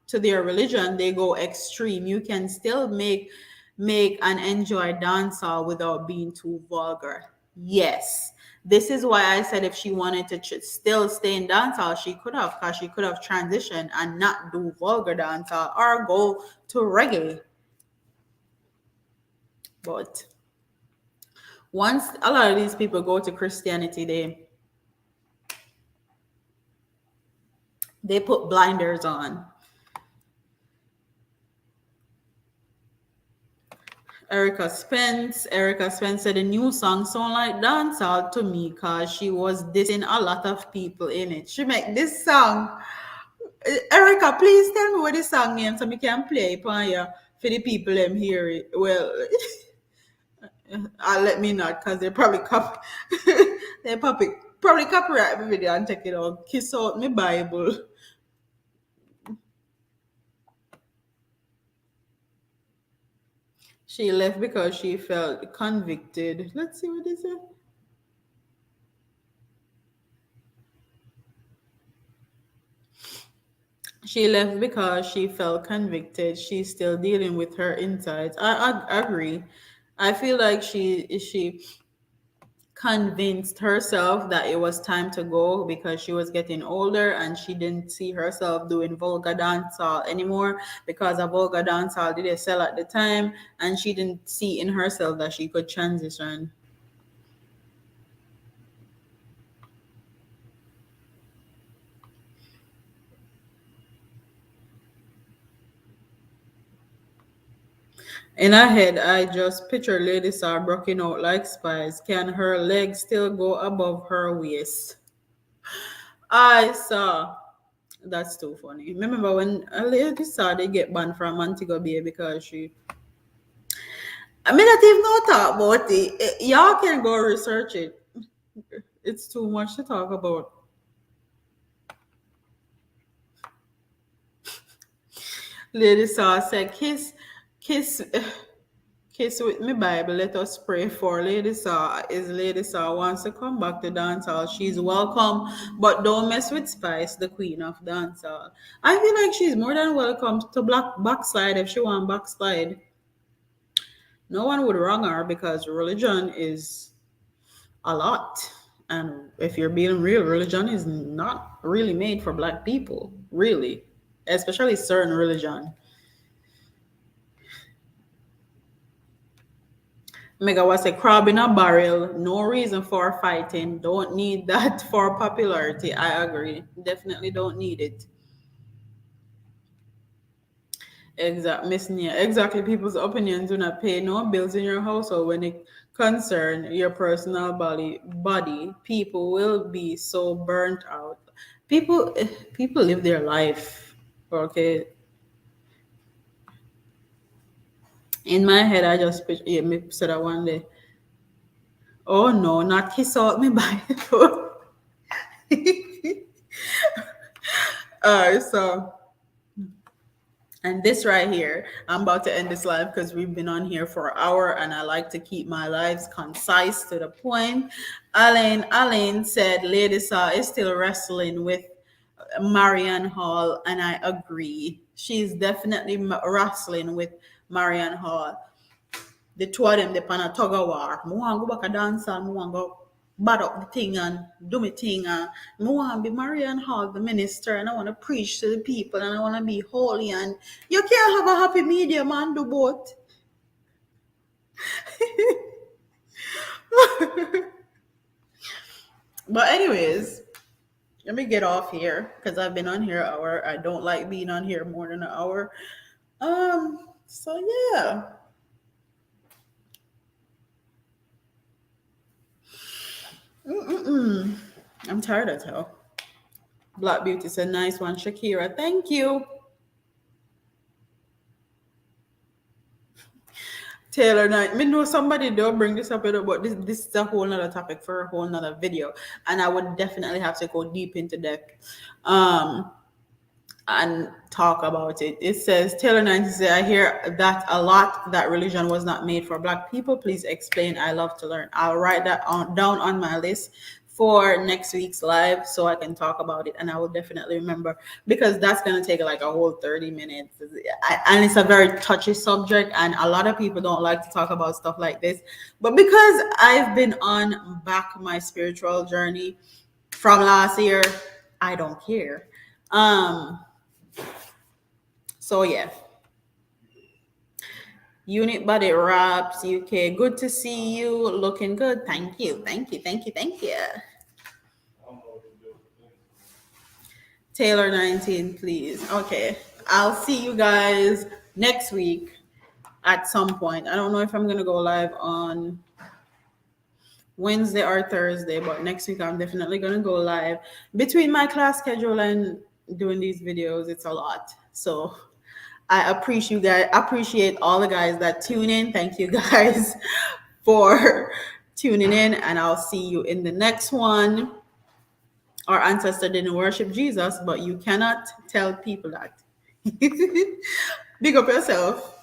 to their religion, they go extreme. You can still make and enjoy dancehall without being too vulgar. Yes. This is why I said if she wanted to still stay in dancehall, she could have, because she could have transitioned and not do vulgar dancehall or go to reggae. But once a lot of these people go to Christianity, they put blinders on. Erica Spence said the new song sound like dancehall to me because she was dissing a lot of people in it. She make this song. Erica, please tell me what the song name so we can play it for you for the people them hear it. Well, Let me not, because they probably they probably copyright my video and take it out. Kiss out my Bible. She left because she felt convicted. Let's see what they say. She left because she felt convicted. She's still dealing with her insides. I agree. I feel like she convinced herself that it was time to go because she was getting older and she didn't see herself doing vulgar dancehall anymore because a vulgar dancehall didn't sell at the time, and she didn't see in herself that she could transition. In her head, I just picture Lady Saw broken out like spies. Can her legs still go above her waist? I saw. That's too funny. Remember when a Lady Saw they get banned from Montego Bay because she. I mean, not even no talk about it. Y'all can go research it. It's too much to talk about. Lady Saw said, kiss, kiss with me Bible. Let us pray for Lady Saw. Is Lady Saw wants to come back to dancehall? She's welcome, but don't mess with Spice, the queen of dancehall. I feel like she's more than welcome to black backslide if she want backslide. No one would wrong her because religion is a lot. And if you're being real, religion is not really made for black people, really, especially certain religion. Mega was a crab in a barrel, no reason for fighting. Don't need that for popularity. I agree. Definitely don't need it. Miss Nia. Exactly. People's opinions do not pay no bills in your household when it concern your personal body. People will be so burnt out. People live their life. Okay. In my head, I just picture, yeah, me said that one day. Oh no, not kiss out me Bible. So and this right here, I'm about to end this live because we've been on here for an hour and I like to keep my lives concise to the point. Alain said Lady Saw is still wrestling with Marion Hall, and I agree. She's definitely wrestling with Marion Hall. The two of them, they pan a tug of war. I want to go back a dance and I want to go bad up the thing and do my thing. And I want to be Marian Hall, the minister, and I want to preach to the people and I want to be holy. And you can't have a happy medium and do both. But anyways, let me get off here because I've been on here an hour. I don't like being on here more than an hour. So yeah. Mm-mm-mm. I'm tired as hell. Black Beauty said, nice one, Shakira. Thank you. Taylor Knight. Me know somebody don't bring this up, but this is a whole nother topic for a whole nother video. And I would definitely have to go deep into depth. And talk about it. It says Taylor 90 said, I hear that a lot that religion was not made for black people. Please explain. I love to learn. I'll write that down on my list for next week's live so I can talk about it, and I will definitely remember because that's going to take like a whole 30 minutes. And it's a very touchy subject and a lot of people don't like to talk about stuff like this. But because I've been on back my spiritual journey from last year, I don't care. So yeah, Unit Body Wraps UK. Good to see you. Looking good. Thank you. Thank you. Thank you. Thank you. Taylor 19, please. Okay. I'll see you guys next week at some point. I don't know if I'm gonna go live on Wednesday or Thursday, but next week I'm definitely gonna go live. Between my class schedule and doing these videos, it's a lot. So I appreciate all the guys that tune in. Thank you guys for tuning in, and I'll see you in the next one. Our ancestor didn't worship Jesus, but you cannot tell people that. Big up yourself.